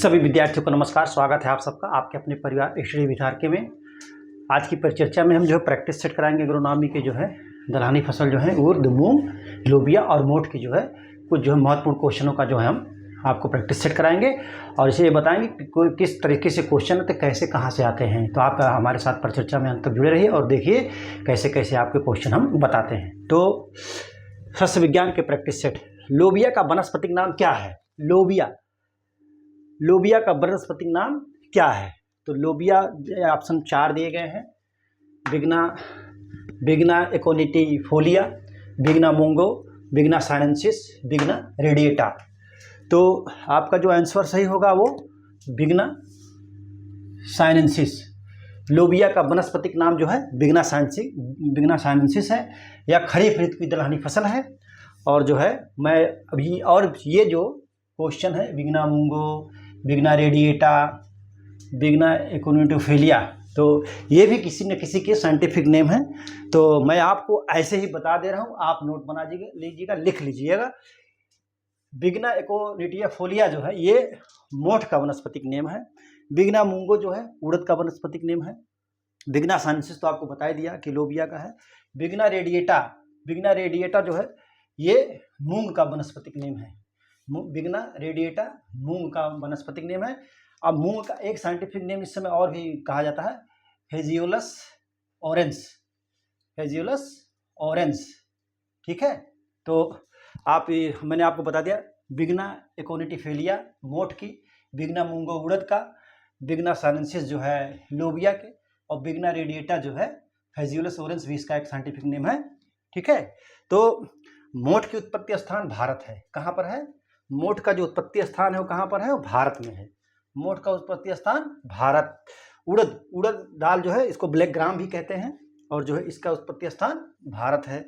सभी विद्यार्थियों को नमस्कार। स्वागत है आप सबका आपके अपने परिवार स्टडी विद्यार्थी में। आज की परिचर्चा में हम जो है प्रैक्टिस सेट कराएंगे एग्रोनॉमी के जो है दलहनी फसल जो है उर्द, मूंग, लोबिया और मोठ की जो है कुछ जो है महत्वपूर्ण क्वेश्चनों का जो है हम आपको प्रैक्टिस सेट कराएंगे और इसे ये बताएंगे कि कोई किस तरीके से क्वेश्चन है तो कैसे कहाँ से आते हैं। तो आप हमारे साथ परिचर्चा में अंत तक जुड़े रहिए और देखिए कैसे कैसे आपके क्वेश्चन हम बताते हैं। तो सस्य विज्ञान के प्रैक्टिस सेट, लोबिया का वानस्पतिक नाम क्या है? लोबिया का वानस्पतिक नाम क्या है? तो लोबिया ऑप्शन 4 दिए गए हैं, बिगना एकोनिटिफोलिया, बिगना मूंगो, बिगना साइनेंसिस, बिगना रेडिएटा। तो आपका जो आंसर सही होगा वो बिगना साइनेंसिस। लोबिया का वानस्पतिक नाम जो है बिगना साइनेंसिस है। यह खरीफ ऋतु की दलहनी फसल है। और जो है मैं अभी और ये जो क्वेश्चन है बिगना मूंगो, बिगना रेडिएटा, बिगना एकोनिटोफिलिया, तो ये भी किसी न किसी के साइंटिफिक नेम है। तो मैं आपको ऐसे ही बता दे रहा हूँ, आप नोट बना लीजिएगा, लिख लीजिएगा। बिगना एकोनिटिफोलिया जो है ये मोठ का वनस्पतिक नेम है। बिगना मूंगो जो है उड़द का वनस्पतिक नेम है। बिगना साइनेंसिस तो आपको बता ही दिया कि लोबिया का है। बिगना रेडिएटा जो है ये मूंग का वनस्पतिक नेम है। बिगना रेडिएटा मूंग का वनस्पतिक नेम है। अब मूंग का एक साइंटिफिक नेम इस समय और भी कहा जाता है, हेजियोलस ऑरेंस। ठीक है, तो मैंने आपको बता दिया बिगना एकोनिटिफेलिया मोठ की, बिगना मूंगो उड़द का, बिगना साइनेंसिस जो है लोबिया के, और बिगना रेडिएटा जो है हेजियोलस ऑरेंस भी इसका एक साइंटिफिक नेम है। ठीक है, तो मोठ की उत्पत्ति स्थान भारत है। कहाँ पर है? मोठ का जो उत्पत्ति स्थान है वो कहाँ पर है? वो भारत में है। मोठ का उत्पत्ति स्थान भारत। उड़द दाल जो है इसको ब्लैक ग्राम भी कहते हैं और जो है इसका उत्पत्ति स्थान भारत है।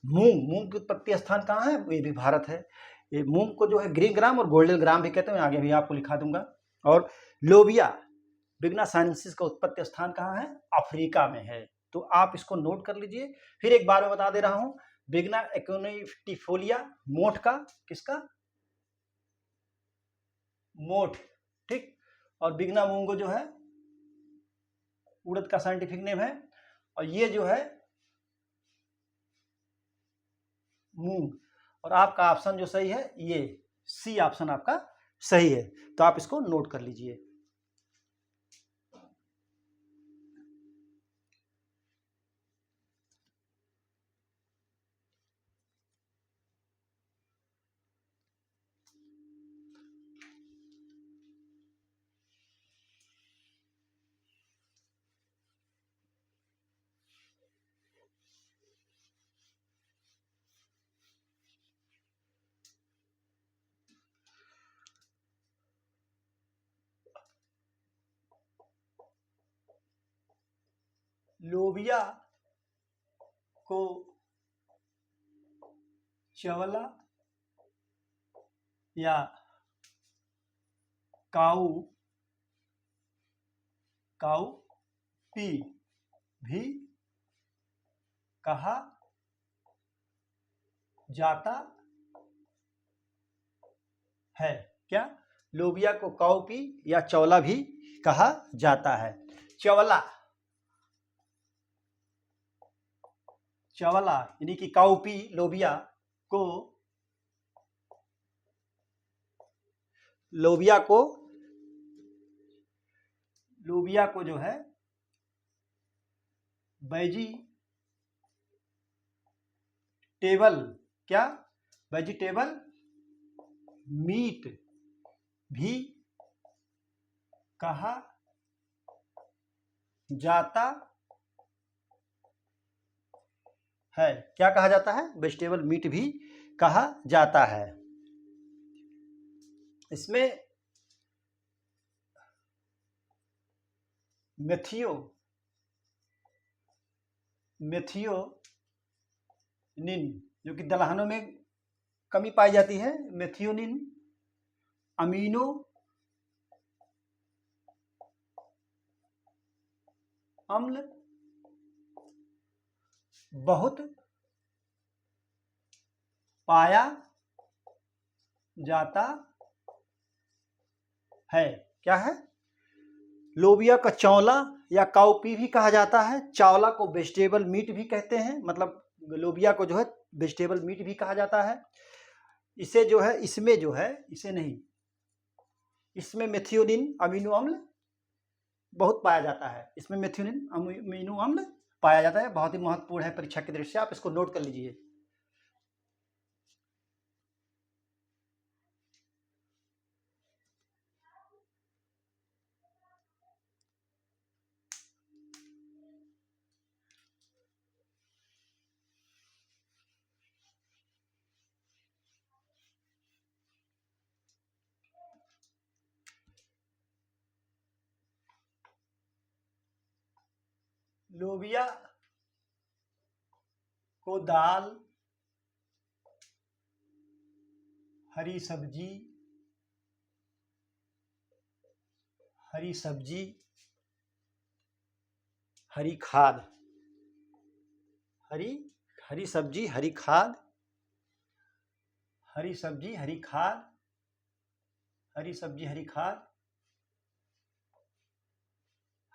मूंग की उत्पत्ति स्थान कहाँ है? ये भी भारत है। ये मूंग को जो है ग्रीन ग्राम और गोल्डन ग्राम भी कहते हैं, आगे भी आपको लिखा दूंगा। और लोबिया बिगना साइनेंसिस का उत्पत्ति स्थान कहाँ है? अफ्रीका में है। तो आप इसको नोट कर लीजिए। फिर एक बार मैं बता दे रहा हूँ, बिगना एकोनिटिफोलिया मोठ का, किसका? मोठ। ठीक, और बिगना मूंगो जो है उड़द का साइंटिफिक नेम है। और ये जो है मूंग। और आपका ऑप्शन जो सही है ये सी ऑप्शन आपका सही है। तो आप इसको नोट कर लीजिए। लोबिया को चवला या काउपी भी कहा जाता है। क्या? लोबिया को काउपी या चवला भी कहा जाता है। चवला यानी कि काउपी लोबिया को जो है वेजिटेबल मीट भी कहा जाता है। क्या कहा जाता है? वेजिटेबल मीट भी कहा जाता है। इसमें मेथियोनिन जो कि दलहनों में कमी पाई जाती है, मेथियोनिन अमीनो अम्ल बहुत पाया जाता है। क्या है? लोबिया का चौला या काउपी भी कहा जाता है। चावला को वेजिटेबल मीट भी कहते हैं, मतलब लोबिया को जो है वेजिटेबल मीट भी कहा जाता है। इसे जो है, इसमें जो है, इसे नहीं, इसमें मेथियोनिन अमीनो अम्ल बहुत पाया जाता है। इसमें मेथियोनिन अमीनो अम्ल पाया जाता है, बहुत ही महत्वपूर्ण है परीक्षा की दृष्टि से, आप इसको नोट कर लीजिए। लोबिया को दाल, हरी सब्जी, हरी सब्जी, हरी खाद, हरी हरी सब्जी, हरी खाद, हरी सब्जी, हरी खाद, हरी सब्जी, हरी खाद,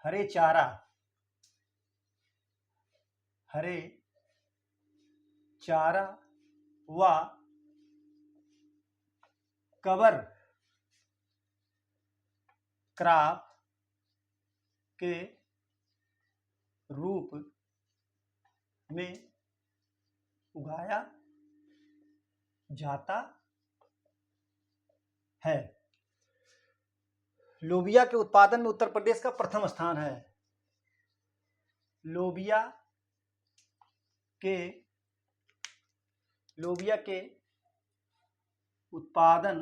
हरे चारा, हरे चारा व कवर क्रॉप के रूप में उगाया जाता है। लोबिया के उत्पादन में उत्तर प्रदेश का प्रथम स्थान है। लोबिया के उत्पादन,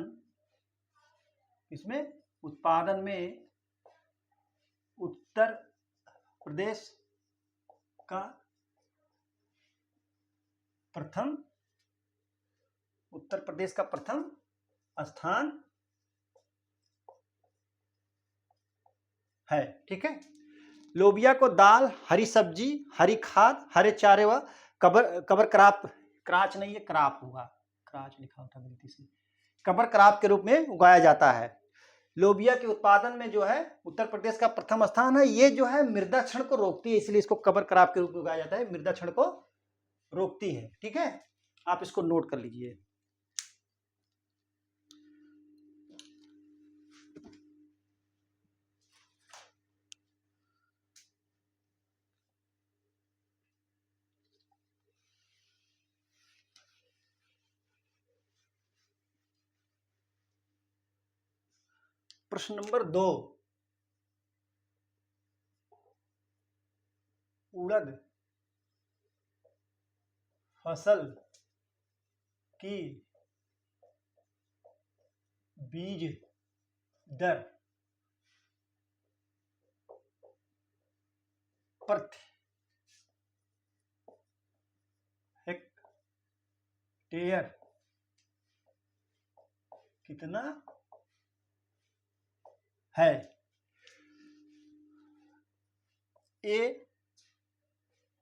इसमें उत्पादन में उत्तर प्रदेश का प्रथम स्थान है। ठीक है। लोबिया को दाल, हरी सब्जी, हरी खाद, हरे चारे व कवर क्रॉप, क्राच नहीं है, क्रॉप होगा, क्राच लिखा होता गलती से, कवर क्रॉप के रूप में उगाया जाता है। लोबिया के उत्पादन में जो है उत्तर प्रदेश का प्रथम स्थान है। ये जो है मृदा क्षरण को रोकती है, इसलिए इसको कवर क्रॉप के रूप में उगाया जाता है, मृदा क्षरण को रोकती है। ठीक है, आप इसको नोट कर लीजिए। प्रश्न नंबर 2, उड़द फसल की बीज दर प्रति हेक्टेयर कितना है? ए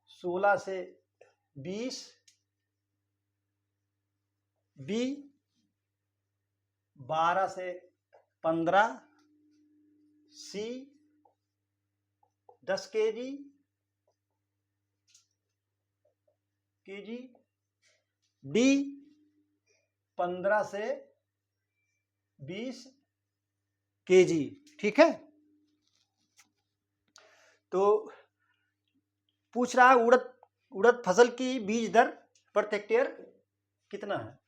16 से 20, बी 12 से 15, सी 10 केजी, डी 15 से 20 केजी। ठीक है, तो पूछ रहा है उड़द फसल की बीज दर प्रति हेक्टेयर कितना है।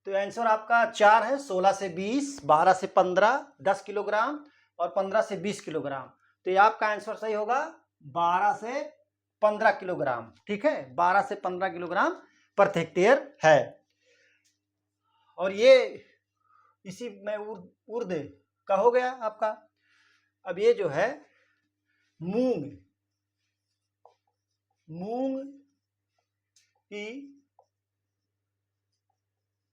तो आंसर आपका 4 है, 16 से 20, 12 से 15, 10 किलोग्राम और 15 से 20 किलोग्राम। तो ये आपका आंसर सही होगा 12 से 15 किलोग्राम। ठीक है, 12 से 15 किलोग्राम प्रति हेक्टेयर है। और ये इसी में उर्द का हो गया आपका। अब ये जो है मूंग की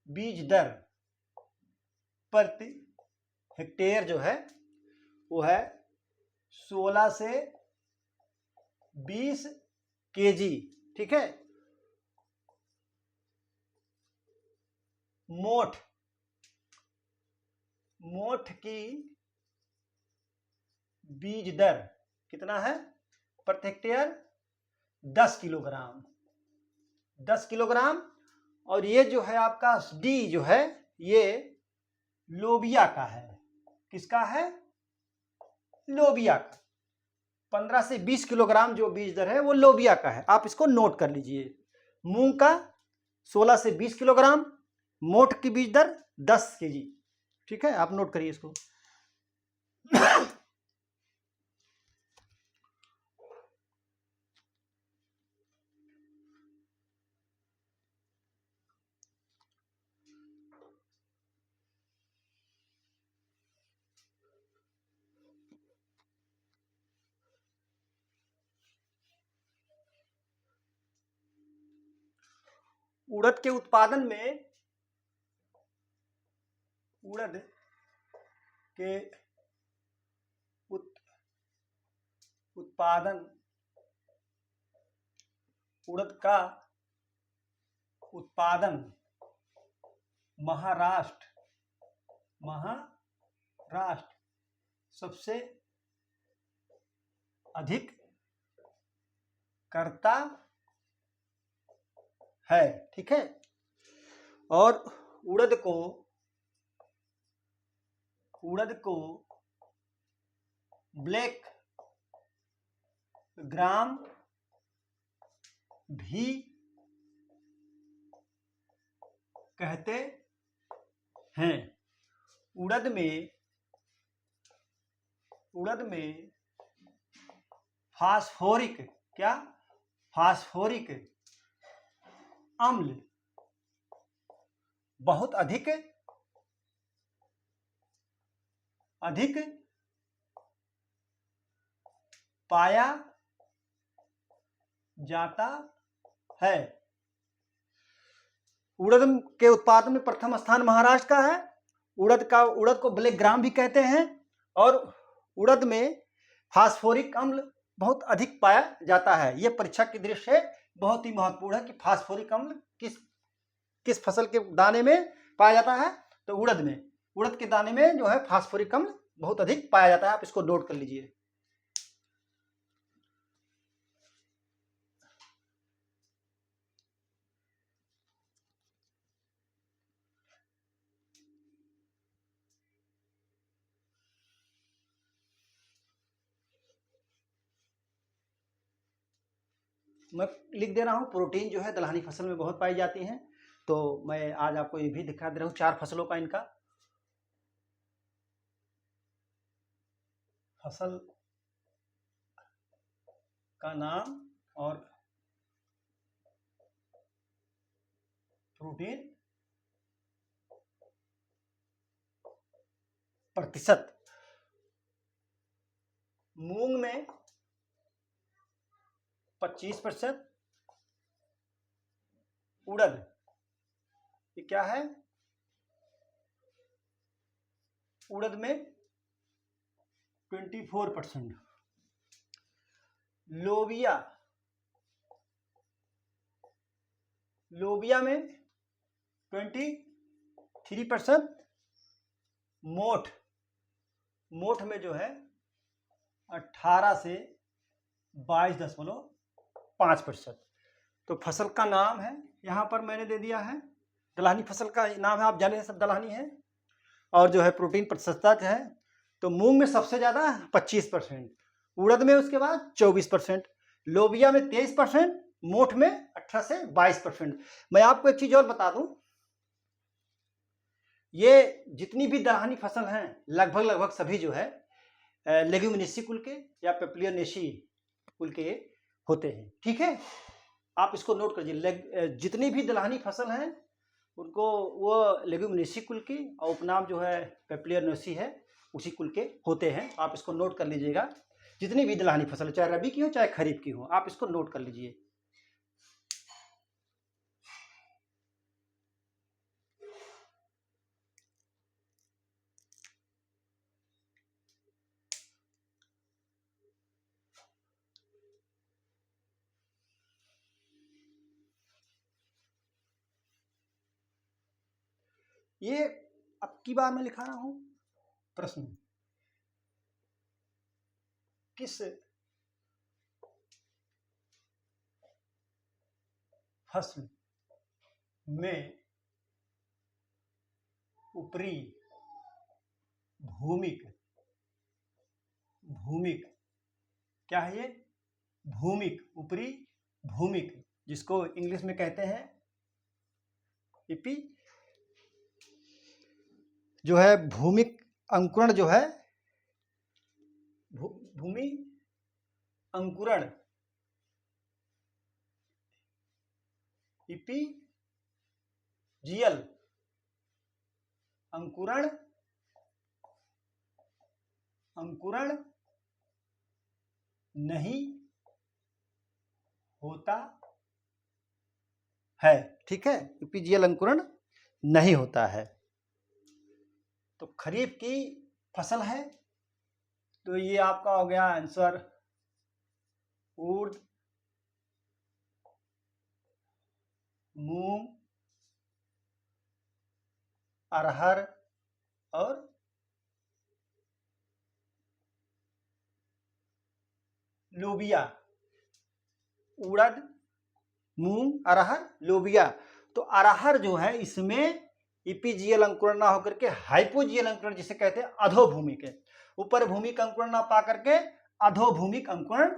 बीज दर प्रति हेक्टेयर जो है वो है 16 से 20 केजी। ठीक है, मोठ की बीज दर कितना है प्रति हेक्टेयर? 10 किलोग्राम। 10 किलोग्राम। और ये जो है आपका डी जो है ये लोबिया का है। किसका है? लोबिया का। 15 से 20 किलोग्राम जो बीज दर है वो लोबिया का है, आप इसको नोट कर लीजिए। मूंग का 16 से 20 किलोग्राम, मोठ की बीज दर 10 केजी। ठीक है, आप नोट करिए इसको। उड़द के उत्पादन में, उड़द के उत्पादन, उड़द का उत्पादन महाराष्ट्र सबसे अधिक करता है। ठीक है, और उड़द को ब्लैक ग्राम भी कहते हैं। उड़द में फास्फोरिक, क्या? फास्फोरिक अम्ल बहुत अधिक पाया जाता है। उड़द के उत्पादन में प्रथम स्थान महाराष्ट्र का है। उड़द को ब्लैक ग्राम भी कहते हैं, और उड़द में फास्फोरिक अम्ल बहुत अधिक पाया जाता है। यह परीक्षा की दृष्टि से बहुत ही महत्वपूर्ण है कि फास्फोरिक अम्ल किस फसल के दाने में पाया जाता है? तो उड़द के दाने में जो है फास्फोरिक अम्ल बहुत अधिक पाया जाता है। आप इसको नोट कर लीजिए। मैं लिख दे रहा हूँ, प्रोटीन जो है दलहनी फसल में बहुत पाई जाती हैं। तो मैं आज आपको ये भी दिखा दे रहा हूँ 4 फसलों का इनका फसल का नाम और प्रोटीन प्रतिशत। मूंग में 25%, उड़द ये क्या है? उड़द में 24%, लोबिया में 23%, मोठ में जो है 18 से 22.5%। तो फसल का नाम है यहाँ पर मैंने दे दिया है, दलहनी फसल का नाम है, आप जाने सब दलहनी है। और जो है प्रोटीन प्रतिशतता है, तो मूंग में सबसे ज़्यादा 25%, उड़द में उसके बाद 24%, लोबिया में 23%, मोठ में 18 से 22%। मैं आपको एक चीज़ और बता दूं, ये जितनी भी दलहनी फसल हैं लगभग सभी जो है लेग्यूमिनेसी कुल के या पेप्लियनेसी कुल के होते हैं। ठीक है, आप इसको नोट करिए। जितनी भी दलहनी फसल हैं उनको वो लेग्यूमिनेसी कुल की, और उपनाम जो है पेप्लियनेसी है, उसी कुल के होते हैं। आप इसको नोट कर लीजिएगा। जितनी भी दलहनी फसल, चाहे रबी की हो चाहे खरीफ की हो, आप इसको नोट कर लीजिए। ये अब की बार मैं लिखा रहा हूं प्रश्न। किस फसल में ऊपरी भूमिक भूमिक क्या है ये? भूमिक, ऊपरी भूमिक, जिसको इंग्लिश में कहते हैं ईपी, जो है भूमिक अंकुरण जो है, भूमि अंकुरण ईपीजीएल अंकुरण नहीं होता है। ठीक है, ईपीजीएल अंकुरण नहीं होता है। तो खरीफ की फसल है, तो ये आपका हो गया आंसर उर्द, मूंग, अरहर और लोबिया। उड़द, मूंग, अरहर, लोबिया। तो अरहर जो है इसमें ईपीजीएल अंकुरण ना होकर के हाइपोजीएल अंकुरण जिसे कहते हैं अधोभूमिक है। ऊपर भूमिक अंकुरण ना पा करके अधोभूमिक अंकुरण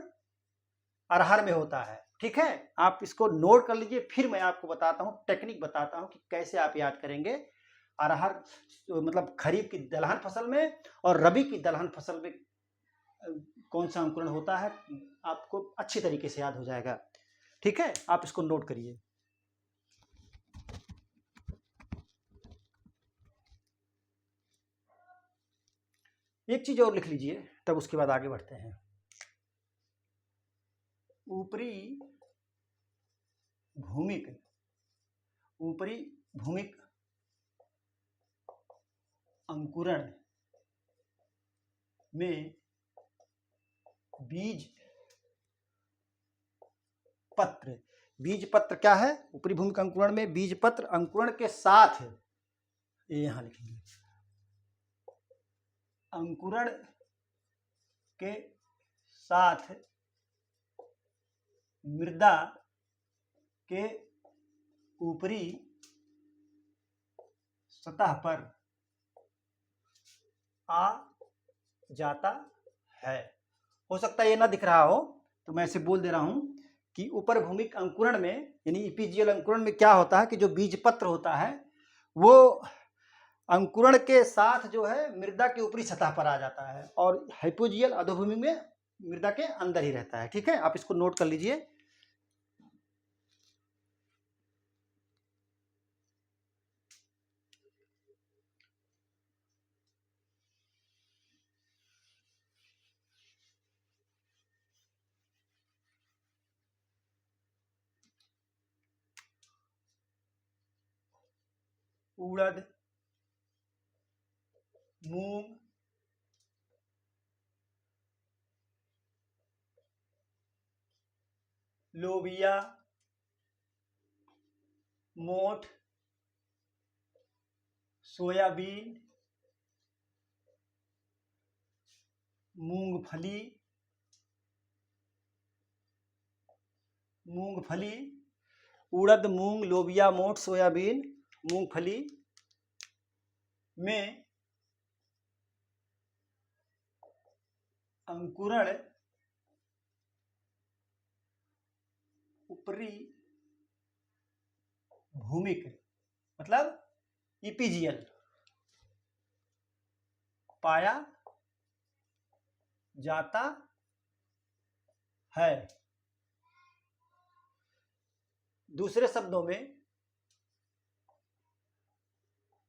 अरहर में होता है। ठीक है, आप इसको नोट कर लीजिए, फिर मैं आपको बताता हूँ, टेक्निक बताता हूँ कि कैसे आप याद करेंगे। अरहर मतलब खरीफ की दलहन फसल में और रबी की दलहन फसल में कौन सा अंकुरण होता है, आपको अच्छी तरीके से याद हो जाएगा। ठीक है, आप इसको नोट करिए। एक चीज और लिख लीजिए, तब उसके बाद आगे बढ़ते हैं। ऊपरी भूमिक अंकुरण में बीज पत्र क्या है? ऊपरी भूमिक अंकुरण में बीज पत्र अंकुरण के साथ, ये यहां लिखेंगे, अंकुरण के साथ मृदा के ऊपरी सतह पर आ जाता है। हो सकता है ये ना दिख रहा हो, तो मैं इसे बोल दे रहा हूं कि ऊपर भूमिक अंकुरण में यानी ईपीजीएल अंकुरण में क्या होता है कि जो बीज पत्र होता है वो अंकुरण के साथ जो है मृदा के ऊपरी सतह पर आ जाता है, और हाइपोजीएल अधोभूमि में मृदा के अंदर ही रहता है। ठीक है, आप इसको नोट कर लीजिए। उड़द, मूंग, लोबिया, मोठ, सोयाबीन, मूंगफली, उड़द, मूंग, लोबिया, मोठ, सोयाबीन, मूंगफली में अंकुरण ऊपरी भूमिक मतलब ईपीजीएल पाया जाता है। दूसरे शब्दों में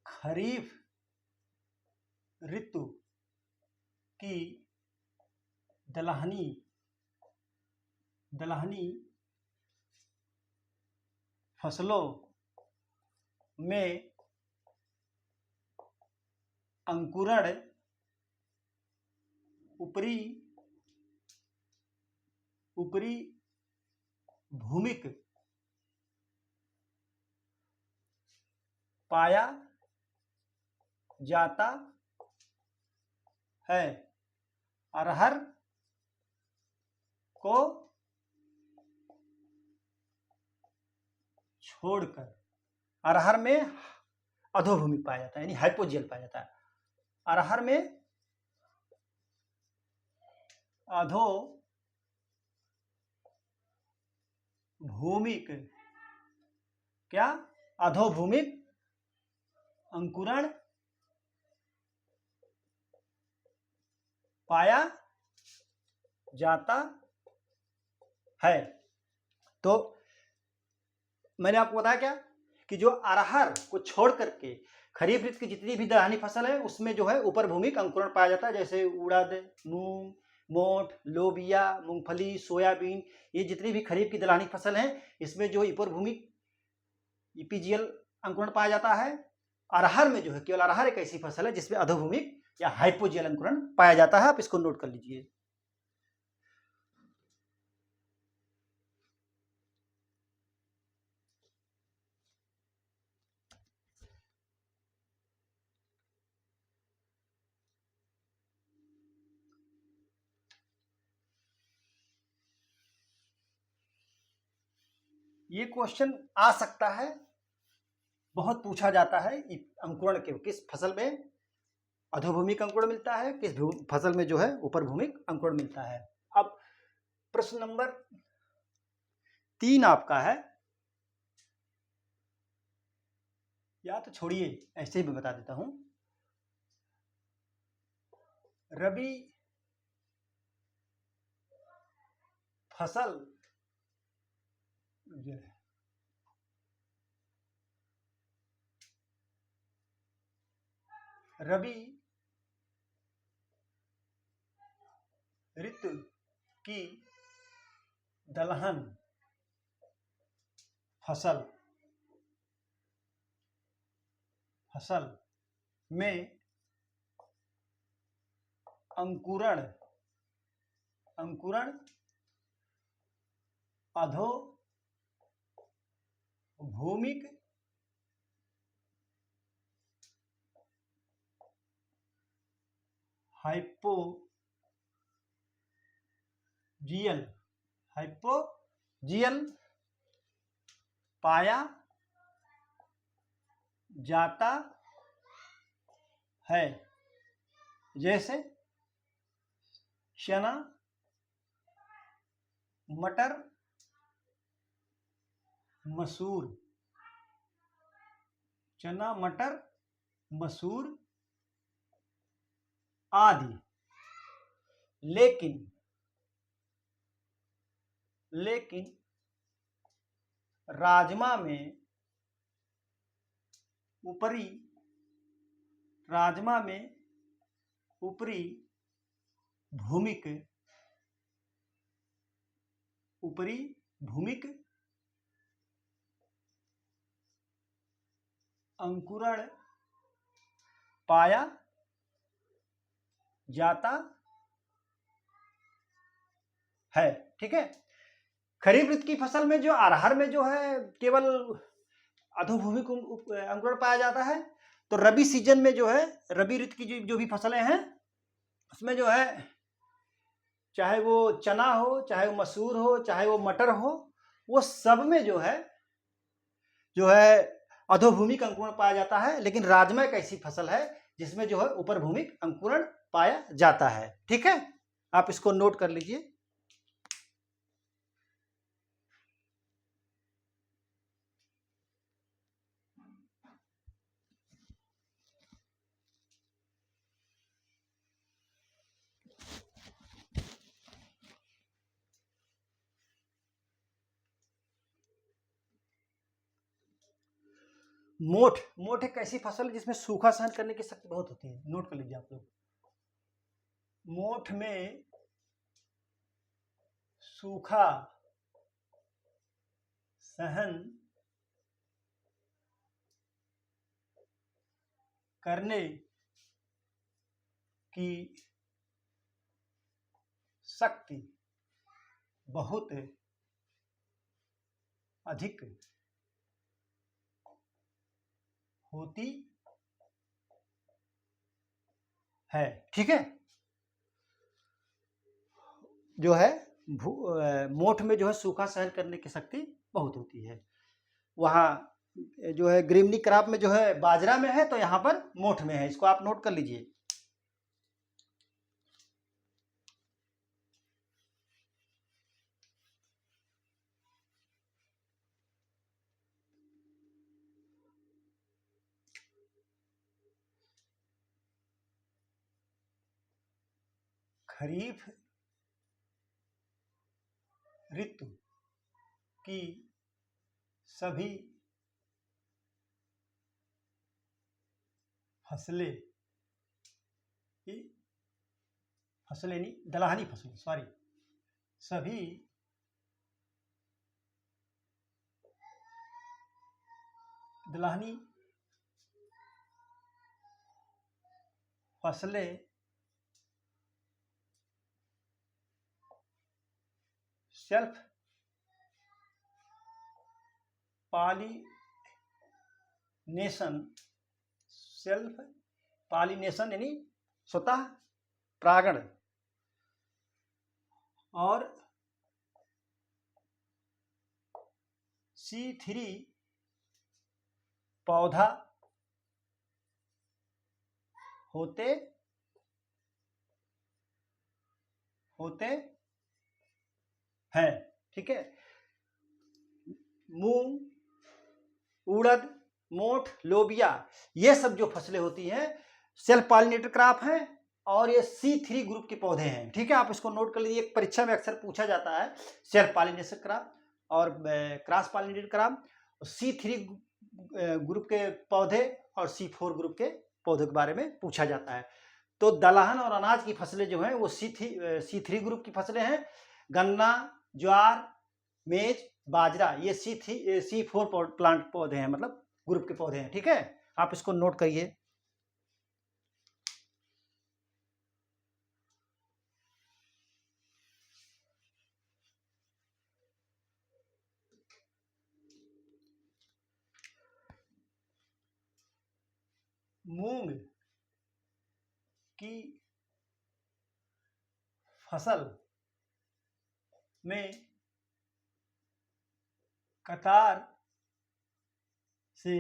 खरीफ ऋतु की दलहनी फसलों में अंकुरण ऊपरी भूमिक पाया जाता है। अरहर को छोड़कर अरहर में अधोभूमिक पाया जाता है, यानी हाइपोजियल पाया जाता है। अरहर में अधोभूमिक, क्या, अधोभूमिक अंकुरण पाया जाता है। तो मैंने आपको बताया क्या कि जो अरहर को छोड़ करके खरीफ ऋतु की जितनी भी दलहनी फसल है उसमें जो है ऊपर भूमिक अंकुरण पाया जाता है, जैसे उड़द, मूंग, मोठ, लोबिया, मूंगफली, सोयाबीन, ये जितनी भी खरीफ की दलहनी फसल है इसमें जो ऊपर भूमिक ईपीजीएल अंकुरण पाया जाता है। अरहर में जो है केवल अरहर एक ऐसी फसल है जिसमें अधोभूमिक या हाइपोजियल अंकुरण पाया जाता है। आप इसको नोट कर लीजिए। ये क्वेश्चन आ सकता है, बहुत पूछा जाता है अंकुरण के किस फसल में अधोभूमिक अंकुरण मिलता है, किस फसल में जो है ऊपर भूमिक अंकुरण मिलता है। अब प्रश्न नंबर 3 आपका है, या तो छोड़िए ऐसे ही मैं बता देता हूं। रबी फसल रबी ऋतु की दलहन फसल में अंकुरण अधोभूमिक हाइपोजियल पाया जाता है, जैसे चना, मटर, मसूर, आदि। लेकिन राजमा में ऊपरी भूमिक अंकुरण पाया जाता है। ठीक है, खरीफ ऋतु की फसल में जो अरहर में जो है केवल अधोभूमिक अंकुरण पाया जाता है, तो रबी सीजन में जो है रबी ऋतु की जो भी फसलें हैं उसमें जो है चाहे वो चना हो, चाहे वो मसूर हो, चाहे वो मटर हो, वो सब में जो है अधोभूमिक अंकुरण पाया जाता है। लेकिन राजमा एक ऐसी फसल है जिसमें जो है ऊपर भूमिक अंकुरण पाया जाता है। ठीक है, आप इसको नोट कर लीजिए। मोठ एक ऐसी फसल है जिसमें सूखा सहन करने की शक्ति बहुत होती है। नोट कर लीजिए आप लोग, मोठ में सूखा सहन करने की शक्ति बहुत अधिक होती है। ठीक है, जो है मोठ में जो है सूखा सहन करने की शक्ति बहुत होती है। वहाँ जो है ग्रीमनी क्रॉप में जो है बाजरा में है, तो यहाँ पर मोठ में है, इसको आप नोट कर लीजिए। खरीफ ऋतु की सभी फसलें फसलें नहीं, दलहनी फसलें, सॉरी, सभी दलहनी फसलें सेल्फ पॉलिनेशन, सेल्फ पॉलिनेशन यानी स्वतः परागण और C3 पौधा होते हैं। ठीक है, मूंग, उड़द, मोठ, लोबिया, ये सब जो फसलें होती हैं सेल्फ पॉलिनेटेड क्रॉप हैं और ये C3 ग्रुप के पौधे हैं। ठीक है, आप इसको नोट कर लीजिए, एक परीक्षा में अक्सर पूछा जाता है सेल्फ पॉलिनेशन क्रॉप और cross pollinated crop, C3 group के पौधे और C4 ग्रुप के पौधों के बारे में पूछा जाता है। तो दलहन और अनाज की फसलें जो हैं वो C3 ग्रुप की फसलें हैं। गन्ना, ज्वार, मेज, बाजरा, ये C4 प्लांट पौधे हैं, मतलब ग्रुप के पौधे हैं। ठीक है, आप इसको नोट करिए। मूंग की फसल में कतार से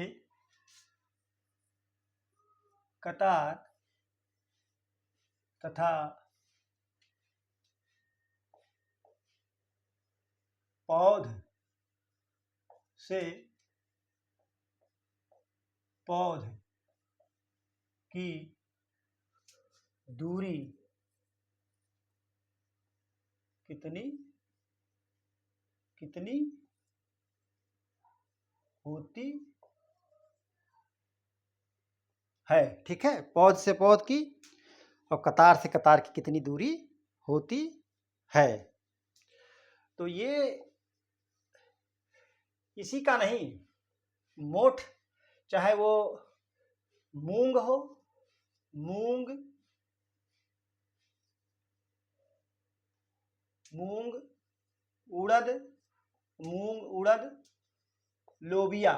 कतार तथा पौध से पौध की दूरी कितनी होती है। ठीक है, पौध से पौध की और कतार से कतार की कितनी दूरी होती है। तो ये इसी का नहीं, मोठ चाहे वो मूंग हो, मूंग उड़द, लोबिया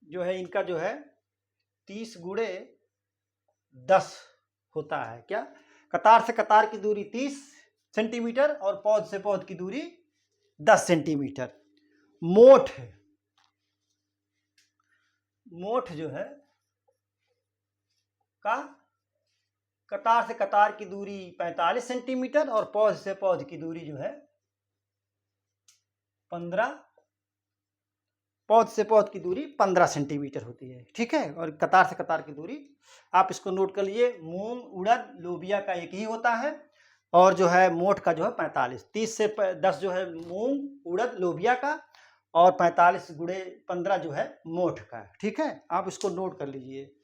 जो है, इनका जो है 30 गुणे 10 होता है। क्या, कतार से कतार की दूरी 30 सेंटीमीटर और पौध से पौध की दूरी 10 सेंटीमीटर। मोठ जो है का कतार से कतार की दूरी 45 सेंटीमीटर और पौध से पौध की दूरी जो है 15, पौध से पौध की दूरी 15 सेंटीमीटर होती है। ठीक है, और कतार से कतार की दूरी आप इसको नोट कर लिए। मूंग, उड़द, लोबिया का एक ही होता है और जो है मोठ का जो है 45, 30 से 10 जो है मूंग, उड़द, लोबिया का और 45 गुणे 15 जो है मोठ का। ठीक है, आप इसको नोट कर लीजिए।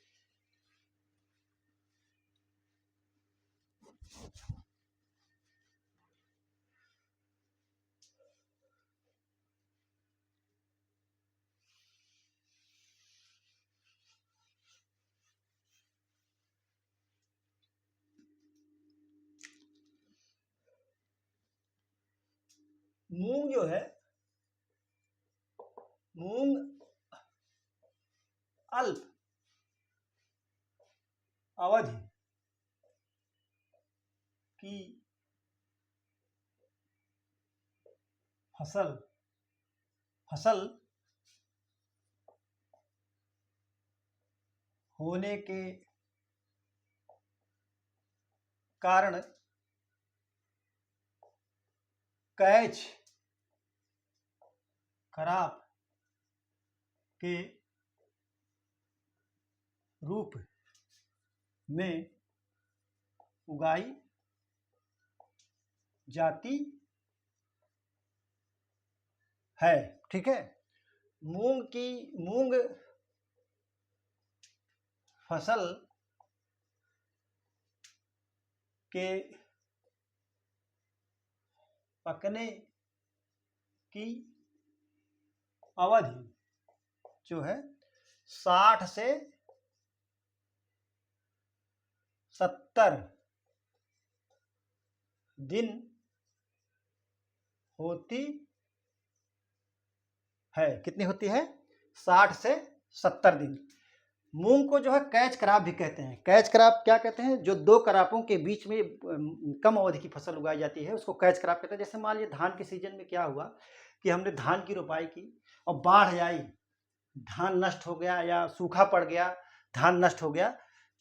मूंग जो है, मूंग अल्प अवधि की फसल होने के कारण कैच क्रॉप के रूप में उगाई जाती है। ठीक है, मूंग फसल के पकने की अवधि जो है 60 से 70 दिन होती है। कितनी होती है? 60 से 70 दिन। मूंग को जो है कैच क्रॉप भी कहते हैं। कैच क्रॉप क्या कहते हैं? जो दो क्रॉपों के बीच में कम अवधि की फसल उगाई जाती है उसको कैच क्रॉप कहते हैं। जैसे मान लीजिए धान के सीजन में क्या हुआ कि हमने धान की रोपाई की और बाढ़ आई, धान नष्ट हो गया या सूखा पड़ गया, धान नष्ट हो गया,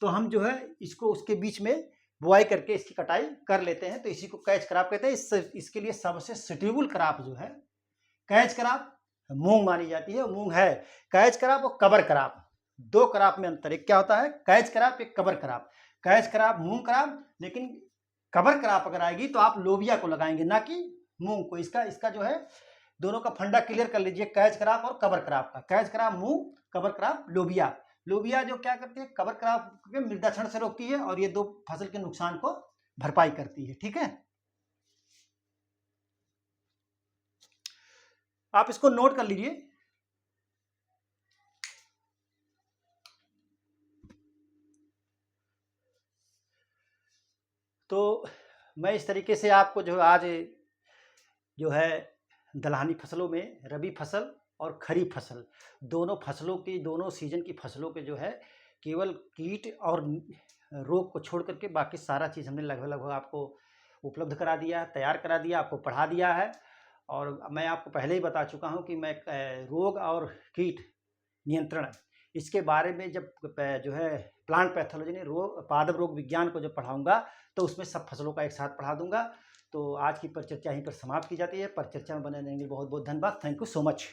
तो हम जो है इसको उसके बीच में बुआई करके इसकी कटाई कर लेते हैं, तो इसी को कैच क्रॉप कहते हैं। इसके लिए सबसे सुटेबल क्रॉप जो है कैच क्रॉप मूंग मानी जाती है। मूंग है कैच क्रॉप और कवर क्रॉप, दो क्रॉप में अंतर। एक क्या होता है? कैच क्रॉप, एक कवर क्रॉप। कैच क्रॉप मूंग क्रॉप, लेकिन कवर क्रॉप अगर आएगी तो आप लोबिया को लगाएंगे ना कि मूंग को। इसका जो है दोनों का फंडा क्लियर कर लीजिए, कैच क्रॉप और कवर क्रॉप का। कैच क्रॉप मूंग, कवर क्रॉप लोबिया। लोबिया जो क्या करती है? कवर क्रॉप के मृदा क्षरण से रोकती है और ये दो फसल के नुकसान को भरपाई करती है। ठीक है, आप इसको नोट कर लीजिए। तो मैं इस तरीके से आपको जो आज जो है दलहनी फसलों में रबी फसल और खरीफ फसल दोनों फसलों की, दोनों सीजन की फसलों के जो है केवल कीट और रोग को छोड़ करके बाकी सारा चीज़ हमने लगभग आपको उपलब्ध करा दिया है, तैयार करा दिया, आपको पढ़ा दिया है। और मैं आपको पहले ही बता चुका हूँ कि मैं रोग और कीट नियंत्रण इसके बारे में जब जो है प्लांट पैथोलॉजी ने पादप रोग विज्ञान को जब पढ़ाऊंगा तो उसमें सब फसलों का एक साथ पढ़ा दूंगा। तो आज की परिचर्चा यहीं पर समाप्त की जाती है। परिचर्चा में बने रहेंगे। बहुत बहुत धन्यवाद। Thank you so much.